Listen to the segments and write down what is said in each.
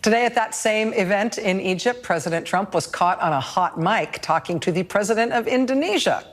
Today at that same event in Egypt, President Trump was caught on a hot mic talking to the president of Indonesia,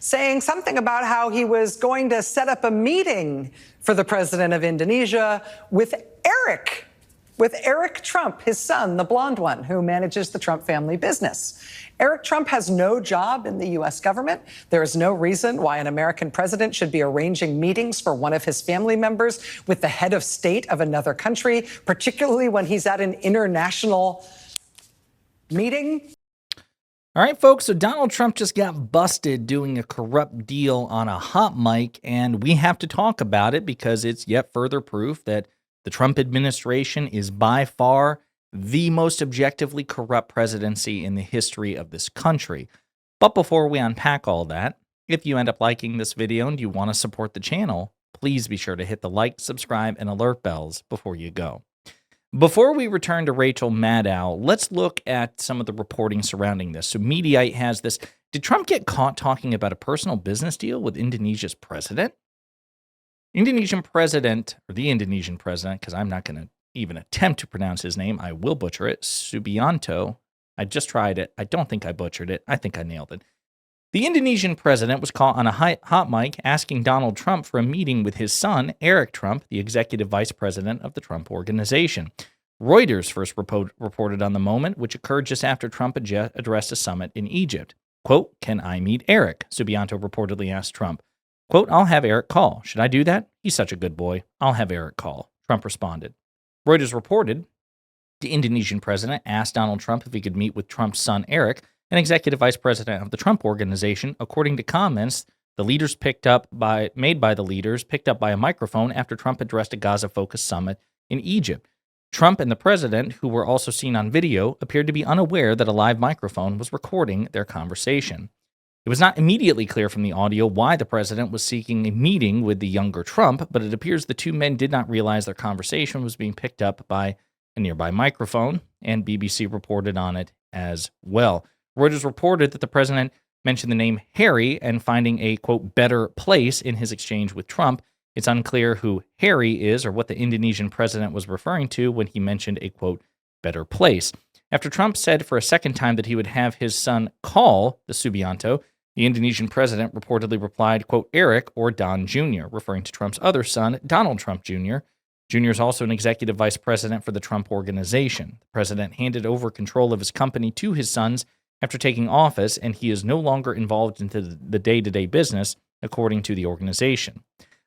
saying something about how he was going to set up a meeting for the president of Indonesia with Eric Trump, his son, the blonde one, who manages the Trump family business. Eric Trump has no job in the U.S. government. There is no reason why an American president should be arranging meetings for one of his family members with the head of state of another country, particularly when he's at an international meeting. All right, folks, so Donald Trump just got busted doing a corrupt deal on a hot mic, and we have to talk about it because it's yet further proof that the Trump administration is by far the most objectively corrupt presidency in the history of this country. But before we unpack all that, if you end up liking this video and you want to support the channel, please be sure to hit the like, subscribe, and alert bells before you go. Before we return to Rachel Maddow, let's look at some of the reporting surrounding this. So Mediaite has this. Did Trump get caught talking about a personal business deal with Indonesia's president? Indonesian president, or the Indonesian president, because I'm not going to even attempt to pronounce his name. I will butcher it. Subianto. I just tried it. I don't think I butchered it. I think I nailed it. The Indonesian president was caught on a hot mic asking Donald Trump for a meeting with his son, Eric Trump, the executive vice president of the Trump Organization. Reuters first reported on the moment, which occurred just after Trump addressed a summit in Egypt. Quote, "Can I meet Eric?" Subianto reportedly asked Trump. Quote, "I'll have Eric call. Should I do that? He's such a good boy. I'll have Eric call." Trump responded. Reuters reported the Indonesian president asked Donald Trump if he could meet with Trump's son, Eric, an executive vice president of the Trump Organization, according to comments made by the leaders picked up by a microphone after Trump addressed a Gaza-focused summit in Egypt. Trump and the president, who were also seen on video, appeared to be unaware that a live microphone was recording their conversation. It was not immediately clear from the audio why the president was seeking a meeting with the younger Trump, but it appears the two men did not realize their conversation was being picked up by a nearby microphone, and BBC reported on it as well. Reuters reported that the president mentioned the name Harry and finding a, quote, better place in his exchange with Trump. It's unclear who Harry is or what the Indonesian president was referring to when he mentioned a, quote, better place. After Trump said for a second time that he would have his son call the Subianto, the Indonesian president reportedly replied, quote, Eric or Don Jr., referring to Trump's other son, Donald Trump Jr. Jr. is also an executive vice president for the Trump Organization. The president handed over control of his company to his sons after taking office, and he is no longer involved into the day-to-day business, according to the organization.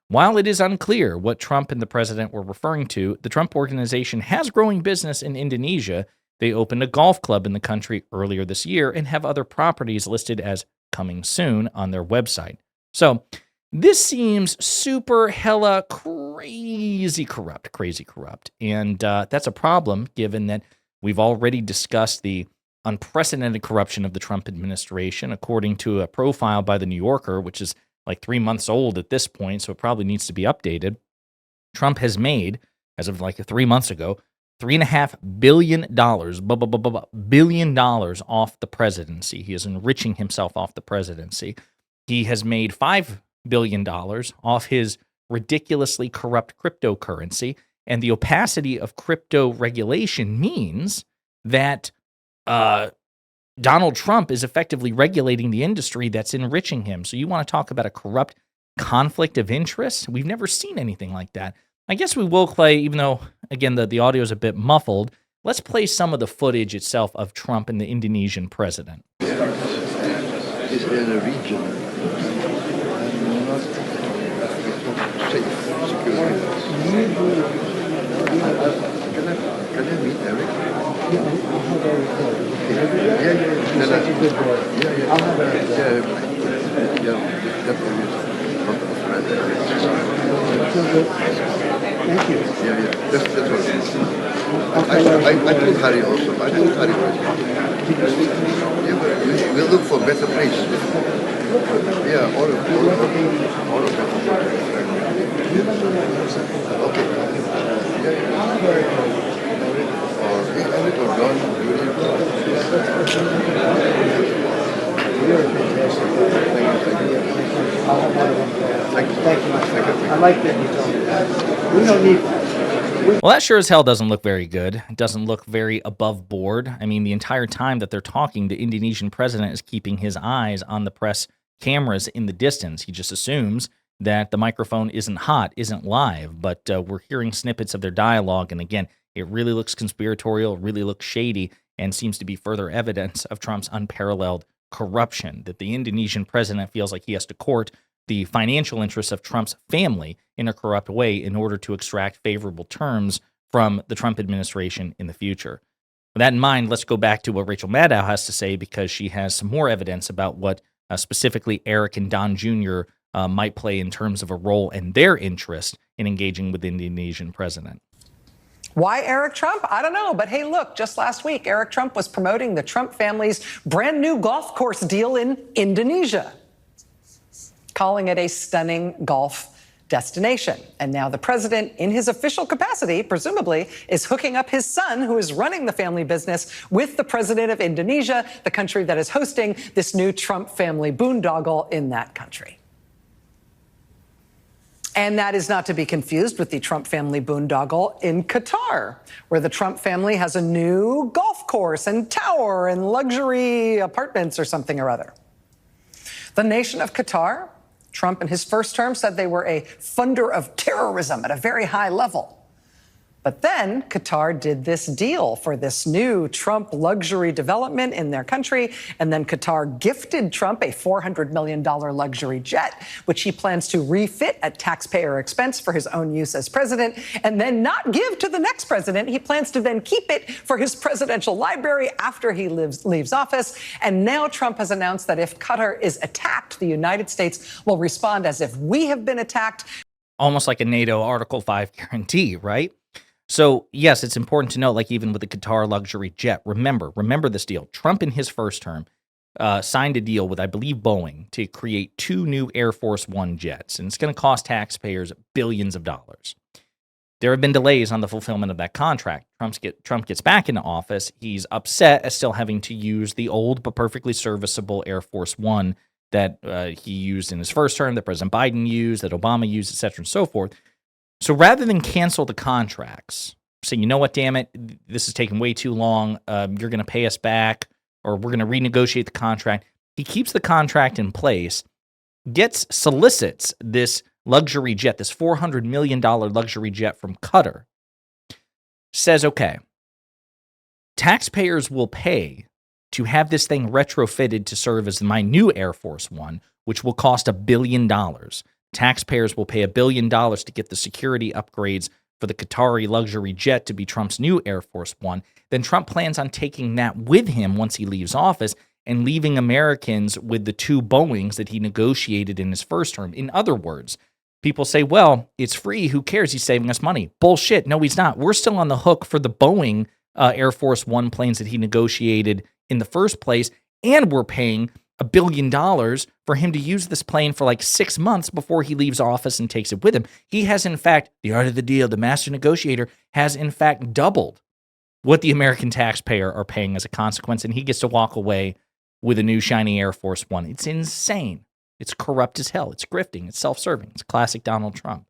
While it is unclear what Trump and the president were referring to, the Trump Organization has growing business in Indonesia. They opened a golf club in the country earlier this year and have other properties listed as coming soon on their website. So this seems super hella crazy corrupt. And that's a problem given that we've already discussed the unprecedented corruption of the Trump administration, according to a profile by the New Yorker, which is like 3 months old at this point, so it probably needs to be updated. Trump has made, as of like 3 months ago, $3.5 billion off the presidency. He is enriching himself off the presidency. He has made $5 billion off his ridiculously corrupt cryptocurrency, and the opacity of crypto regulation means that Donald Trump is effectively regulating the industry that's enriching him. So you want to talk about a corrupt conflict of interest? We've never seen anything like that. I guess we will play, even though, again, the audio is a bit muffled, let's play some of the footage itself of Trump and the Indonesian president. Is in a region not safe, secure. Can I meet Eric? Yeah, I'll have Eric call. Yeah. He's such a good boy. Yeah. I'll have Eric call. Definitely. Thank you. Yeah. That's all. I told Harry also. I told Harry also. Did you speak to me? Yeah, but we'll look for better place. Yeah, all of better place. Okay. Yeah. Or Eric or John. You're a fantastic guy. I'll have one of them. Thank you. I like that you told me that. We don't need that. Well, that sure as hell doesn't look very good. It doesn't look very above board. I mean, the entire time that they're talking, the Indonesian president is keeping his eyes on the press cameras in the distance. He just assumes that the microphone isn't hot, isn't live, but we're hearing snippets of their dialogue. And again, it really looks conspiratorial, really looks shady, and seems to be further evidence of Trump's unparalleled corruption, that the Indonesian president feels like he has to court the financial interests of Trump's family in a corrupt way in order to extract favorable terms from the Trump administration in the future. With that in mind, let's go back to what Rachel Maddow has to say, because she has some more evidence about what specifically Eric and Don Jr. Might play in terms of a role and their interest in engaging with the Indonesian president. Why Eric Trump? I don't know. But hey, look, just last week, Eric Trump was promoting the Trump family's brand new golf course deal in Indonesia, calling it a stunning golf destination. And now the president, in his official capacity, presumably, is hooking up his son, who is running the family business, with the president of Indonesia, the country that is hosting this new Trump family boondoggle in that country. And that is not to be confused with the Trump family boondoggle in Qatar, where the Trump family has a new golf course and tower and luxury apartments or something or other. The nation of Qatar, Trump in his first term said they were a funder of terrorism at a very high level. But then Qatar did this deal for this new Trump luxury development in their country. And then Qatar gifted Trump a $400 million luxury jet, which he plans to refit at taxpayer expense for his own use as president, and then not give to the next president. He plans to then keep it for his presidential library after he leaves office. And now Trump has announced that if Qatar is attacked, the United States will respond as if we have been attacked. Almost like a NATO Article 5 guarantee, right? So, yes, it's important to note, like even with the Qatar luxury jet, remember this deal. Trump in his first term signed a deal with, I believe, Boeing to create 2 new Air Force One jets, and it's going to cost taxpayers billions of dollars. There have been delays on the fulfillment of that contract. Trump gets back into office. He's upset at still having to use the old but perfectly serviceable Air Force One that he used in his first term, that President Biden used, that Obama used, et cetera, and so forth. So rather than cancel the contracts, say, you know what, damn it, this is taking way too long, you're going to pay us back, or we're going to renegotiate the contract, he keeps the contract in place, solicits this luxury jet, this $400 million luxury jet from Qatar, says, okay, taxpayers will pay to have this thing retrofitted to serve as my new Air Force One, which will cost $1 billion. Taxpayers will pay $1 billion to get the security upgrades for the Qatari luxury jet to be Trump's new Air Force One. Then Trump plans on taking that with him once he leaves office and leaving Americans with the 2 Boeings that he negotiated in his first term. In other words, people say, well, it's free. Who cares? He's saving us money. Bullshit. No, he's not. We're still on the hook for the Boeing Air Force One planes that he negotiated in the first place, and we're paying $1 billion for him to use this plane for like 6 months before he leaves office and takes it with him. He has, in fact, the art of the deal, the master negotiator, has in fact doubled what the American taxpayer are paying as a consequence, and he gets to walk away with a new shiny Air Force One. It's insane. It's corrupt as hell. It's grifting. It's self-serving. It's classic Donald Trump.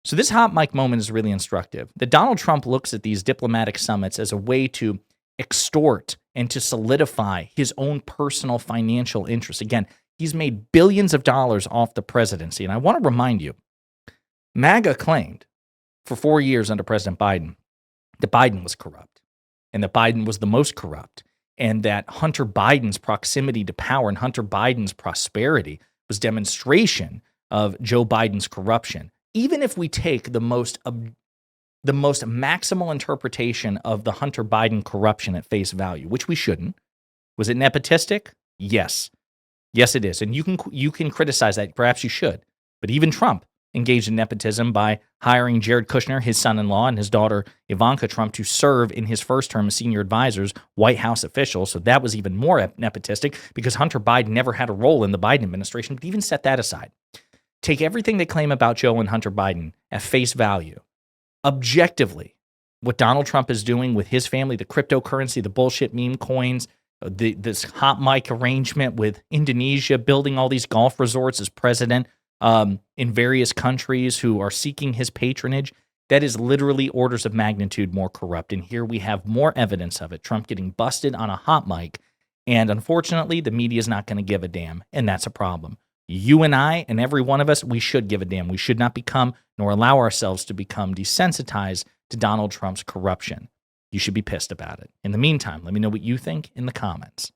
So this hot mic moment is really instructive. That Donald Trump looks at these diplomatic summits as a way to extort and to solidify his own personal financial interests. Again, he's made billions of dollars off the presidency. And I want to remind you, MAGA claimed for 4 years under President Biden that Biden was corrupt and that Biden was the most corrupt, and that Hunter Biden's proximity to power and Hunter Biden's prosperity was demonstration of Joe Biden's corruption. Even if we take the most maximal interpretation of the Hunter Biden corruption at face value, which we shouldn't. Was it nepotistic? Yes. Yes, it is. And you can criticize that. Perhaps you should. But even Trump engaged in nepotism by hiring Jared Kushner, his son-in-law, and his daughter Ivanka Trump to serve in his first term as senior advisors, White House officials. So that was even more nepotistic because Hunter Biden never had a role in the Biden administration. But even set that aside. Take everything they claim about Joe and Hunter Biden at face value. Objectively, what Donald Trump is doing with his family, the cryptocurrency, the bullshit meme coins, this hot mic arrangement with Indonesia, building all these golf resorts as president in various countries who are seeking his patronage, That is literally orders of magnitude more corrupt. And here we have more evidence of it. Trump getting busted on a hot mic. And unfortunately, the media is not going to give a damn. And that's a problem. You and I and every one of us, we should give a damn. We should not become nor allow ourselves to become desensitized to Donald Trump's corruption. You should be pissed about it. In the meantime, let me know what you think in the comments.